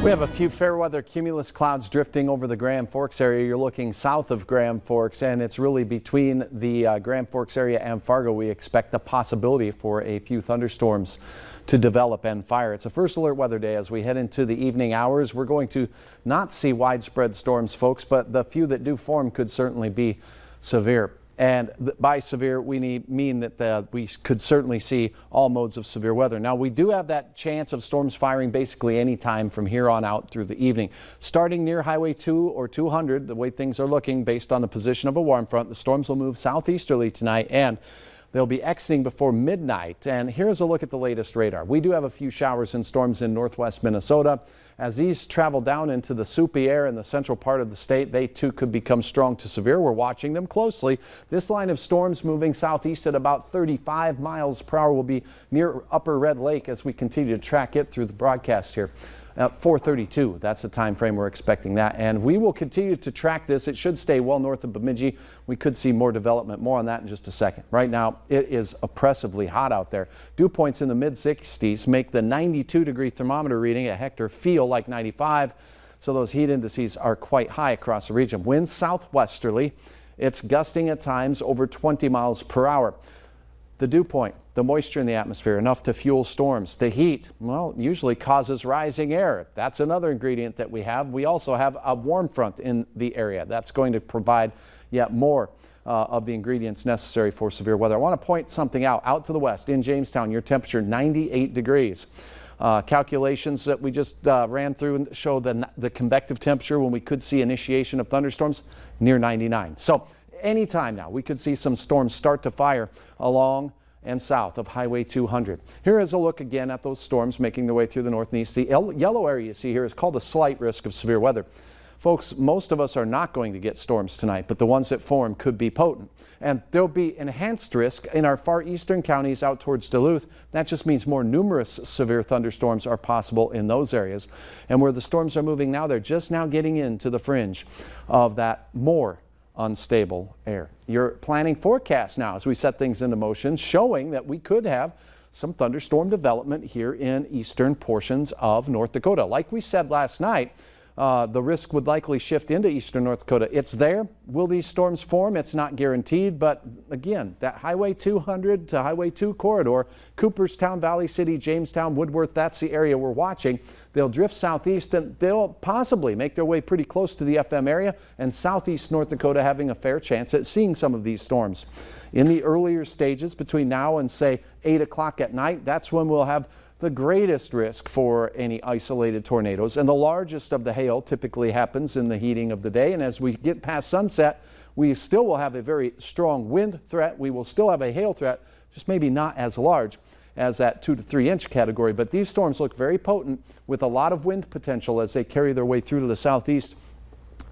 We have a few fair weather cumulus clouds drifting over the Grand Forks area. You're looking south of Grand Forks, and it's really between the Grand Forks area and Fargo. We expect the possibility for a few thunderstorms to develop and fire. It's a first alert weather day as we head into the evening hours. We're going to not see widespread storms, folks, but the few that do form could certainly be severe. And by severe, we mean that we could certainly see all modes of severe weather. Now, we do have that chance of storms firing basically any time from here on out through the evening. Starting near Highway 2 or 200, the way things are looking based on the position of a warm front, the storms will move southeasterly tonight, and they'll be exiting before midnight. And here's a look at the latest radar. We do have a few showers and storms in northwest Minnesota. As these travel down into the soupy air in the central part of the state, they too could become strong to severe. We're watching them closely. This line of storms moving southeast at about 35 miles per hour will be near Upper Red Lake as we continue to track it through the broadcast here. At 4:32, that's the time frame we're expecting that, and we will continue to track this. It should stay well north of Bemidji. We could see more development. More on that in just a second. Right now, it is oppressively hot out there. Dew points in the mid-60s make the 92-degree thermometer reading at Hector feel like 95, so those heat indices are quite high across the region. Winds southwesterly. It's gusting at times over 20 miles per hour. The dew point, the moisture in the atmosphere, enough to fuel storms. The heat, well, usually causes rising air. That's another ingredient that we have. We also have a warm front in the area. That's going to provide yet more of the ingredients necessary for severe weather. I want to point something out to the west in Jamestown. Your temperature 98 degrees. Calculations that we just ran through show the convective temperature when we could see initiation of thunderstorms near 99. So anytime now we could see some storms start to fire along and south of Highway 200. Here is a look again at those storms making their way through the north and east. The yellow area you see here is called a slight risk of severe weather. Folks, most of us are not going to get storms tonight, but the ones that form could be potent. And there'll be enhanced risk in our far eastern counties out towards Duluth. That just means more numerous severe thunderstorms are possible in those areas. And where the storms are moving now, they're just now getting into the fringe of that more unstable air. Your planning forecast now as we set things into motion showing that we could have some thunderstorm development here in eastern portions of North Dakota. Like we said last night, the risk would likely shift into eastern North Dakota. It's there. Will these storms form? It's not guaranteed, but again, that Highway 200 to Highway 2 corridor, Cooperstown, Valley City, Jamestown, Woodworth, that's the area we're watching. They'll drift southeast and they'll possibly make their way pretty close to the FM area, and southeast North Dakota having a fair chance at seeing some of these storms. In the earlier stages between now and say 8 o'clock at night, that's when we'll have the greatest risk for any isolated tornadoes, and the largest of the hail typically happens in the heating of the day. And as we get past sunset, we still will have a very strong wind threat. We will still have a hail threat, just maybe not as large as that 2 to 3 inch category. But these storms look very potent with a lot of wind potential as they carry their way through to the southeast.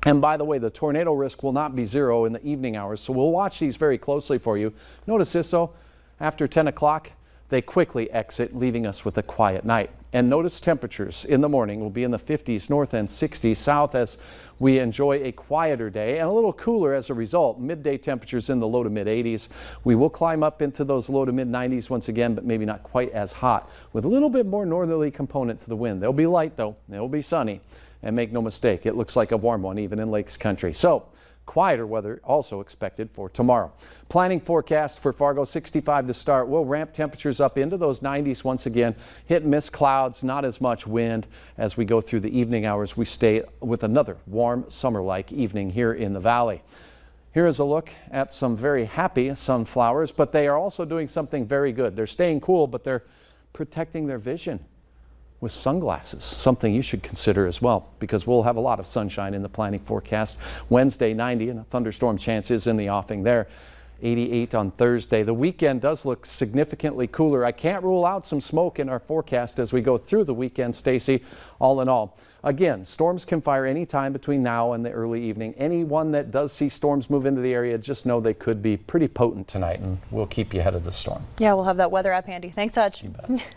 And by the way, the tornado risk will not be zero in the evening hours, so we'll watch these very closely for you. Notice this though, after 10 o'clock, they quickly exit, leaving us with a quiet night. And notice temperatures in the morning will be in the 50s north and 60s south as we enjoy a quieter day and a little cooler as a result. Midday temperatures in the low to mid 80s. We will climb up into those low to mid 90s once again, but maybe not quite as hot with a little bit more northerly component to the wind. They'll be light though. It'll be sunny, and make no mistake, it looks like a warm one even in Lakes Country. So quieter weather also expected for tomorrow. Planning forecast for Fargo, 65 to start. We'll ramp temperatures up into those 90s once again. Hit and miss clouds, not as much wind. As we go through the evening hours, we stay with another warm summer-like evening here in the valley. Here is a look at some very happy sunflowers, but they are also doing something very good. They're staying cool, but they're protecting their vision with sunglasses, something you should consider as well, because we'll have a lot of sunshine in the planning forecast. Wednesday 90, and a thunderstorm chance is in the offing there. 88 on Thursday. The weekend does look significantly cooler. I can't rule out some smoke in our forecast as we go through the weekend, Stacy. All in all, again, storms can fire anytime between now and the early evening. Anyone that does see storms move into the area, just know they could be pretty potent tonight, and we'll keep you ahead of the storm. Yeah, we'll have that weather app handy. Thanks, Hutch. You bet.